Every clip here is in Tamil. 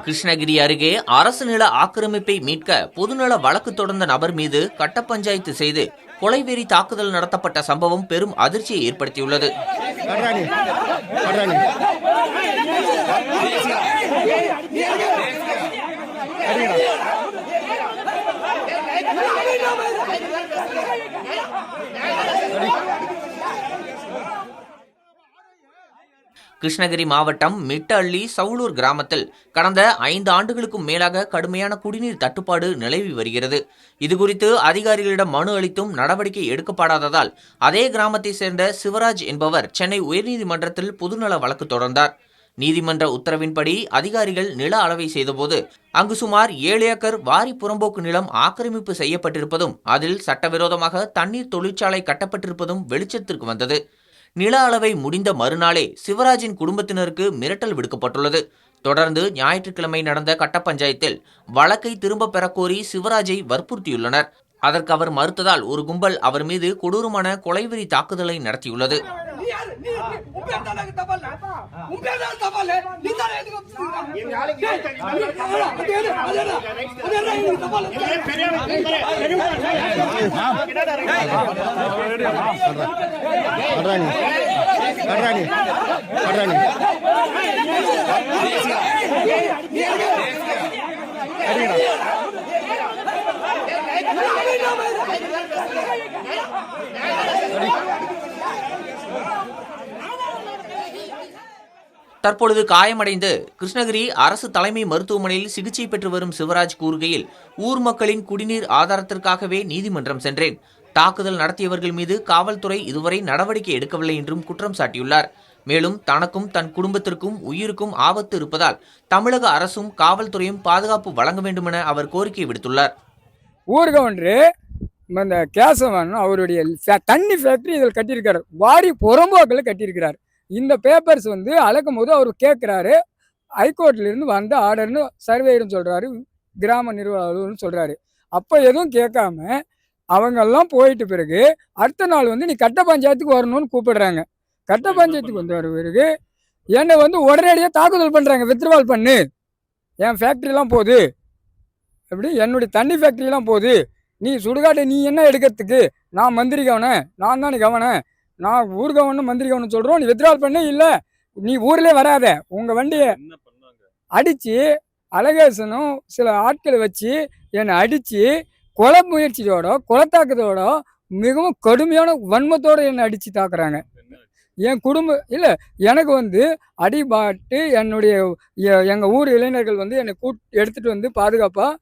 கிருஷ்ணகிரி அருகே அரசு நில ஆக்கிரமிப்பை மீட்க பொதுநல வழக்கு தொடர்ந்த நபர் மீது கட்ட பஞ்சாயத்து செய்து கொலைவெறி தாக்குதல் நடத்தப்பட்ட சம்பவம் பெரும் அதிர்ச்சியை ஏற்படுத்தியுள்ளது. கிருஷ்ணகிரி மாவட்டம் மிட்டஅள்ளி சவுலூர் கிராமத்தில் கடந்த 5 ஆண்டுகளுக்கும் மேலாக கடுமையான குடிநீர் தட்டுப்பாடு நிலவி வருகிறது. இதுகுறித்து அதிகாரிகளிடம் மனு அளித்தும் நடவடிக்கை எடுக்கப்படாததால் அதே கிராமத்தை சேர்ந்த சிவராஜ் என்பவர் சென்னை உயர்நீதிமன்றத்தில் பொதுநல வழக்கு தொடர்ந்தார். நீதிமன்ற உத்தரவின்படி அதிகாரிகள் நில அளவை செய்தபோது அங்கு சுமார் 7 ஏக்கர் வாரி புறம்போக்கு நிலம் ஆக்கிரமிப்பு செய்யப்பட்டிருப்பதும் அதில் சட்டவிரோதமாக தண்ணீர் தொழிற்சாலை கட்டப்பட்டிருப்பதும் வெளிச்சத்திற்கு வந்தது. நில அளவை முடிந்த மறுநாளே சிவராஜின் குடும்பத்தினருக்கு மிரட்டல் விடுக்கப்பட்டுள்ளது. தொடர்ந்து ஞாயிற்றுக்கிழமை நடந்த கட்ட பஞ்சாயத்தில் வழக்கை திரும்ப பெறக்கோரி சிவராஜை வற்புறுத்தியுள்ளனர். அதற்கு அவர் மறுத்ததால் ஒரு கும்பல் அவர் மீது கொடூரமான கொலைவெறி தாக்குதலை நடத்தியுள்ளது. தற்பொழுது காயமடைந்து கிருஷ்ணகிரி அரசு தலைமை மருத்துவமனையில் சிகிச்சை பெற்று வரும் சிவராஜ் கூறுகையில், ஊர் மக்களின் குடிநீர் ஆதாரத்திற்காகவே நீதிமன்றம் சென்றேன். தாக்குதல் நடத்தியவர்கள் மீது காவல்துறை இதுவரை நடவடிக்கை எடுக்கவில்லை என்றும் குற்றம் சாட்டியுள்ளார். மேலும் தனக்கும் தன் குடும்பத்திற்கும் உயிருக்கும் ஆபத்து இருப்பதால் தமிழக அரசும் காவல்துறையும் பாதுகாப்பு வழங்க வேண்டும் என அவர் கோரிக்கை விடுத்துள்ளார். ஊர்கவுண்டரு இந்த கேசவன் அவருடைய தண்ணி ஃபேக்டரி இதில் கட்டியிருக்காரு, வாரி புறம்போக்கில் கட்டியிருக்கிறார். இந்த பேப்பர்ஸ் அளக்கும் போது அவர் கேட்குறாரு, ஹைகோர்ட்லேருந்து வந்த ஆர்டர்னு சர்வேயர்னு சொல்கிறாரு, கிராம நிர்வாகம் சொல்கிறாரு. அப்போ எதுவும் கேட்காம அவங்கெல்லாம் போயிட்டு பிறகு அடுத்த நாள் நீ கட்ட பஞ்சாயத்துக்கு வரணும்னு கூப்பிடுறாங்க. கட்ட பஞ்சாயத்துக்கு வர பிறகு என்னை உடனடியாக தாக்குதல் பண்ணுறாங்க. வித்ட்ராவல் பண்ணு, என் ஃபேக்ட்ரிலாம் போகுது, எப்படி என்னுடைய தண்ணி ஃபேக்ட்ரிலாம் போகுது, நீ சுடுகாட்டை நீ என்ன எடுக்கிறதுக்கு, நான் மந்திரி கவனம், நான் தான் கவனம், நான் ஊர் கவனம் மந்திரி கவனம் சொல்கிறோம், நீ வித்ட்ராவல் பண்ணு, இல்லை நீ ஊர்லேயே வராத, உங்கள் வண்டியை அடித்து அழகேசனும் சில ஆட்களை வச்சு என்னை அடித்து கொலை முயற்சியோட கொலைத்தாக்கத்தோட மிகவும் கடுமையான வன்மத்தோடு என்னை அடித்து தாக்குறாங்க. என் குடும்பம் இல்லை, எனக்கு அடிபாட்டு என்னுடைய எங்கள் ஊர் இளைஞர்கள் என்னை எடுத்துகிட்டு பாதுகாப்பாக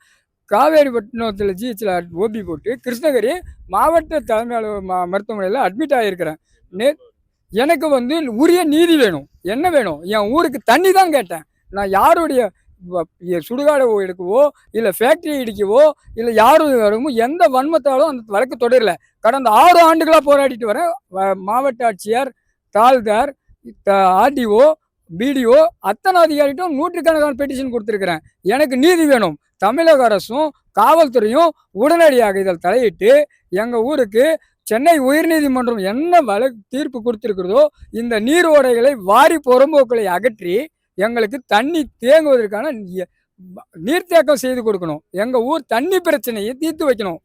காவேரிப்பட்டினத்தில் ஜிஹெச்சில் ஓபி போட்டு கிருஷ்ணகிரி மாவட்ட தலைமை மருத்துவமனையில் அட்மிட் ஆகியிருக்கிறேன். எனக்கு உரிய நீதி வேணும். என்ன வேணும்? என் ஊருக்கு தண்ணி தான் கேட்டேன். நான் யாருடைய சுடுகாடை எடுக்கவோ இல்லை ஃபேக்ட்ரி இடிக்கவோ இல்லை யாரும் எந்த வன்மத்தாலும் அந்த வழக்கு தொடரல. கடந்த 6 ஆண்டுகளாக போராடிட்டு வரேன். மாவட்ட ஆட்சியர், தாலுகார், ஆர்டிஓ, பிடிஓ அத்தனை அதிகாரிட்டும் நூற்றுக்கணக்கான பெட்டிஷன் கொடுத்துருக்கிறேன். எனக்கு நீதி வேணும். தமிழக அரசும் காவல்துறையும் உடனடியாக இதில் தலையிட்டு எங்கள் ஊருக்கு சென்னை உயர்நீதிமன்றம் என்ன வழக்கு தீர்ப்பு கொடுத்திருக்கிறதோ இந்த நீரோடைகளை வாரி புறம்போக்களை அகற்றி எங்களுக்கு தண்ணி தேங்குவதற்கான நீர்த்தேக்கம் செய்து கொடுக்கணும். எங்கள் ஊர் தண்ணி பிரச்சனையை தீர்த்து வைக்கணும்.